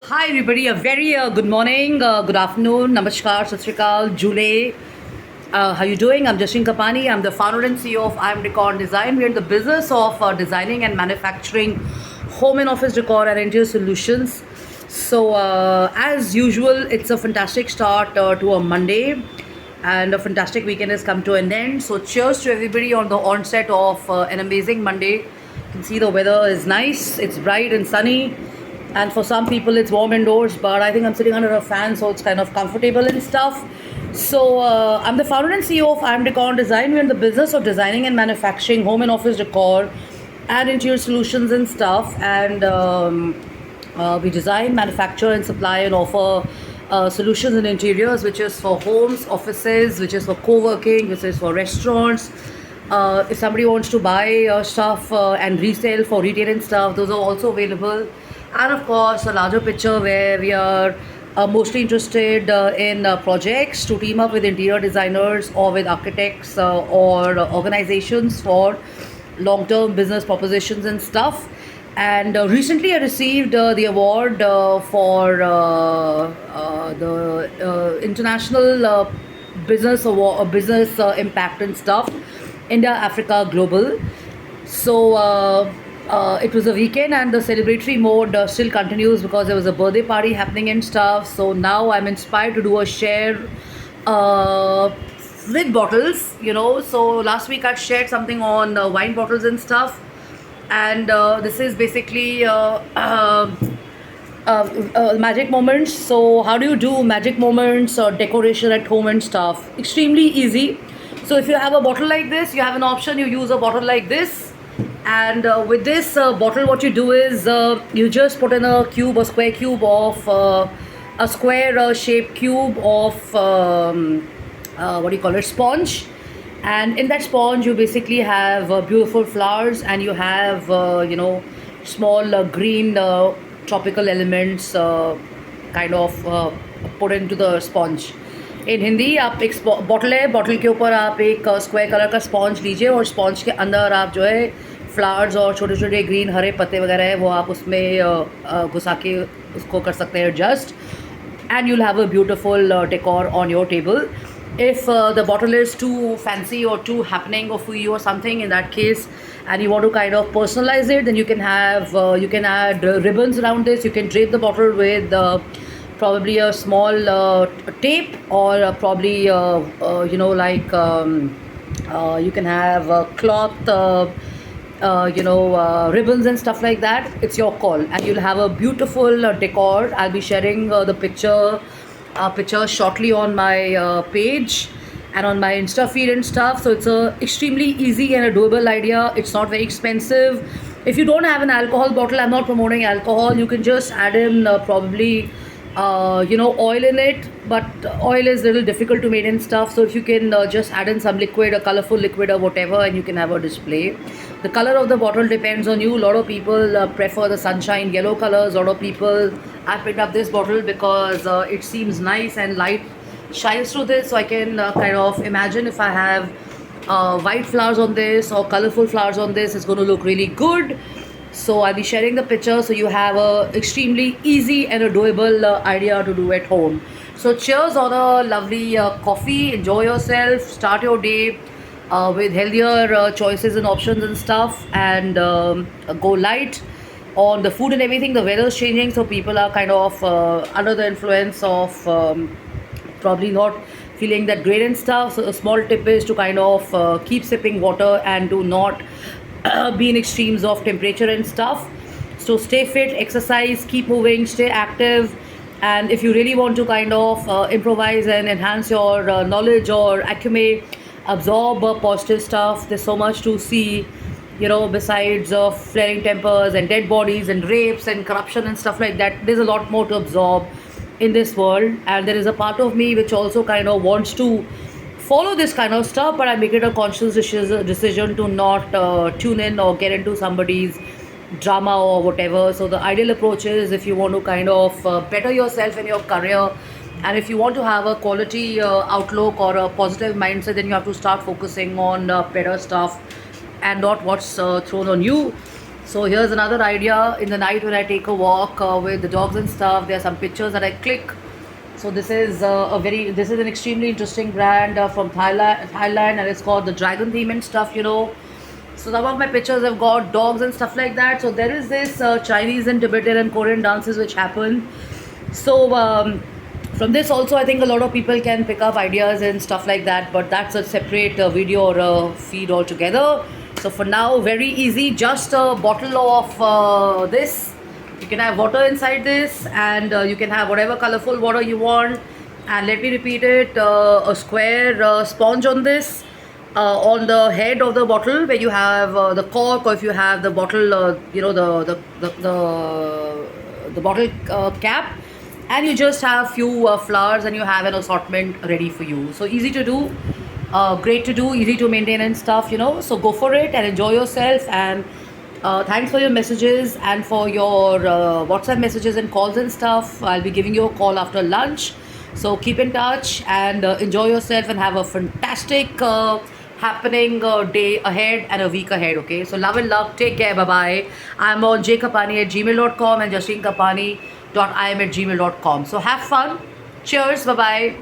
Hi everybody, a very good morning, good afternoon, namaskar, sat sri akal, jule. How you doing? I'm Jashin Kapani. I'm the founder and CEO of I'm Decor and Design. We're in the business of designing and manufacturing home and office decor and interior solutions. So as usual, it's a fantastic start to a Monday, and a fantastic weekend has come to an end. So cheers to everybody on the onset of an amazing Monday. You can see the weather is nice. It's bright and sunny, and for some people it's warm indoors, but I think I'm sitting under a fan, so it's kind of comfortable and stuff. So I'm the founder and CEO of I'm Decor and Design. We're in the business of designing and manufacturing home and office decor and interior solutions and stuff, and we design, manufacture and supply and offer solutions in interiors, which is for homes, offices, which is for co-working, which is for restaurants. If somebody wants to buy stuff and resell for retail and stuff, those are also available. And of course, a larger picture where we are mostly interested in projects to team up with interior designers or with architects or organizations for long-term business propositions and stuff. And recently, I received the award for the International Business Award, Business Impact and stuff, India, Africa, Global. So it was a weekend, and the celebratory mode still continues because there was a birthday party happening and stuff. So now I'm inspired to do a share uh, with bottles, So last week I shared something on wine bottles and stuff, and this is basically magic moments. So how do you do magic moments or decoration at home and stuff? Extremely easy. So if you have a bottle like this, you have an option. You use a bottle like this, and with this bottle, what you do is you just put in a cube, a square cube of a square shaped cube of what do you call it, sponge. And in that sponge you basically have beautiful flowers, and you have small green tropical elements kind of put into the sponge. इन हिंदी आप एक bottle है, bottle के ऊपर आप एक square colour का sponge लीजिए, और स्पॉन्ज के अंदर आप जो है फ्लावर्स और छोटे छोटे ग्रीन हरे पत्ते वगैरह है वो आप उसमें घुसा के उसको कर सकते हैं adjust, and you'll have a beautiful decor on your table. If the bottle is too fancy or too happening or for you or something, in that case, and you want to kind of personalize it, then you can have you can add ribbons around this. You can drape the bottle with probably a small tape, or probably you can have cloth ribbons and stuff like that. It's your call, and you'll have a beautiful decor. I'll be sharing the picture shortly on my page and on my Insta feed and stuff. So it's a extremely easy and a doable idea. It's not very expensive. If you don't have an alcohol bottle, I'm not promoting alcohol. You can just add in probably oil in it, but oil is a little difficult to make and stuff. So if you can just add in some liquid, a colorful liquid or whatever, and you can have a display. The color of the bottle depends on you. A lot of people prefer the sunshine yellow colors. A lot of people, I picked up this bottle because it seems nice and light shines through this. So I can kind of imagine if I have white flowers on this or colorful flowers on this, it's going to look really good. So I'll be sharing the picture so you have a extremely easy and a doable idea to do at home. So cheers on a lovely coffee. Enjoy yourself. Start your day with healthier choices and options and stuff, and go light on the food and everything. The weather is changing, so people are kind of under the influence of probably not feeling that great and stuff. So a small tip is to kind of keep sipping water and do not be in extremes of temperature and stuff. So stay fit, exercise, keep moving, stay active. And if you really want to kind of improvise and enhance your knowledge or acumen, absorb positive stuff, there's so much to see, besides flaring tempers and dead bodies and rapes and corruption and stuff like that. There's a lot more to absorb in this world, and there is a part of me which also kind of wants to follow this kind of stuff, but I make it a conscious decision to not tune in or get into somebody's drama or whatever. So the ideal approach is, if you want to kind of better yourself in your career, and if you want to have a quality outlook or a positive mindset, then you have to start focusing on better stuff and not what's thrown on you. So here's another idea. In the night when I take a walk with the dogs and stuff, there are some pictures that I click. So this is an extremely interesting brand from Thailand, and it's called the Dragon Theme and stuff. So some of my pictures have got dogs and stuff like that. So there is this Chinese and Tibetan and Korean dances which happen. So from this also, I think a lot of people can pick up ideas and stuff like that. But that's a separate video or a feed altogether. So for now, very easy. Just a bottle of this. You can have water inside this, and you can have whatever colorful water you want. And let me repeat it: a square sponge on this. On the head of the bottle where you have the cork, or if you have the bottle, the bottle cap, and you just have few flowers, and you have an assortment ready for you. So easy to do, great to do, easy to maintain and stuff. So go for it and enjoy yourself. And thanks for your messages and for your WhatsApp messages and calls and stuff. I'll be giving you a call after lunch. So keep in touch and enjoy yourself and have a fantastic happening day ahead and a week ahead. Okay, so love and luck. Take care. Bye bye. I'm on jkapani@gmail.com and justine kapani.im@gmail.com. So have fun. Cheers. Bye bye.